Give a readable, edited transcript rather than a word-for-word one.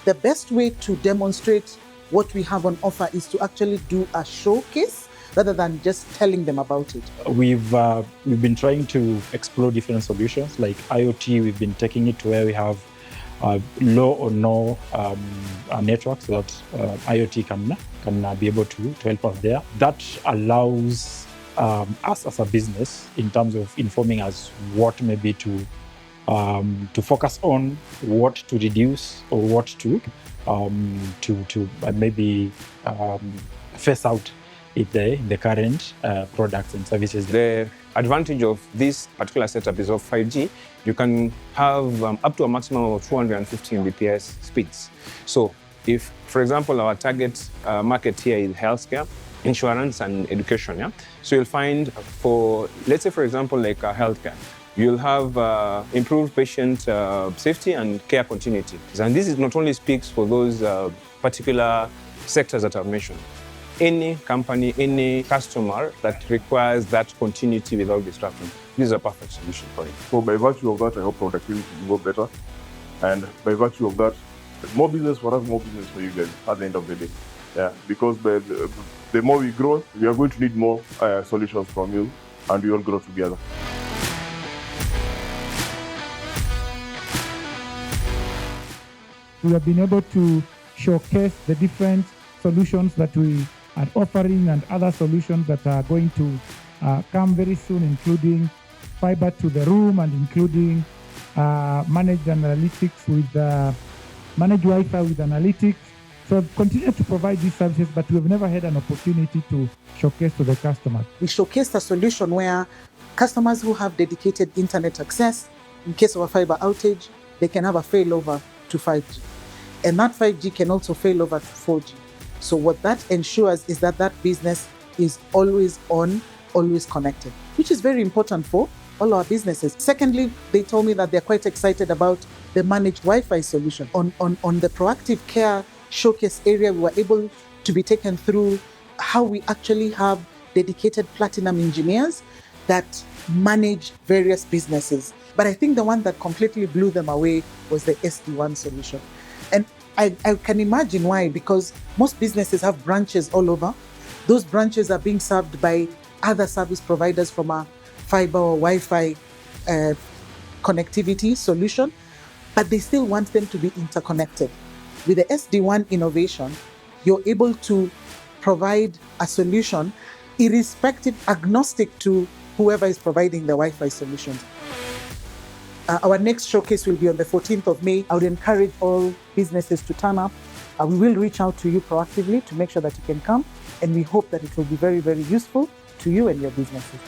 the best way to demonstrate what we have on offer is to actually do a showcase rather than just telling them about it. We've been trying to explore different solutions like IoT. We've been taking it to where we have low or no networks that IoT can be able to help us there. That allows us as a business in terms of informing us what maybe to focus on, what to reduce, or what to maybe phase out in the current products and services. The advantage of this particular setup is of 5G. You can have up to a maximum of 250 Mbps speeds. So if, for example, our target market here is healthcare, insurance and education, yeah? So you'll find for, let's say, for example, like healthcare, you'll have improved patient safety and care continuity. And this is not only speaks for those particular sectors that I've mentioned. Any company, any customer that requires that continuity without disruption, this is a perfect solution for it. So by virtue of that, I hope productivity will go better. And by virtue of that, more business for us, more business for you guys at the end of the day. Yeah, because the more we grow, we are going to need more solutions from you, and we all grow together. We have been able to showcase the different solutions that we are offering and other solutions that are going to come very soon, including fiber to the room and including managed analytics with managed Wi-Fi with analytics. So we've continued to provide these services, but we've never had an opportunity to showcase to the customers. We showcased a solution where customers who have dedicated internet access, in case of a fiber outage, they can have a failover to 5G. And that 5G can also fail over to 4G. So what that ensures is that that business is always on, always connected, which is very important for all our businesses. Secondly, they told me that they're quite excited about the managed Wi-Fi solution. On the proactive care showcase area, we were able to be taken through how we actually have dedicated platinum engineers that manage various businesses. But I think the one that completely blew them away was the SD-WAN solution. And I can imagine why, because most businesses have branches all over. Those branches are being served by other service providers from a fiber or Wi-Fi connectivity solution, but they still want them to be interconnected. With the SD-WAN innovation, you're able to provide a solution irrespective, agnostic to whoever is providing the Wi-Fi solution. Our next showcase will be on the 14th of May. I would encourage all businesses to turn up. We will reach out to you proactively to make sure that you can come, and we hope that it will be very, very useful to you and your businesses.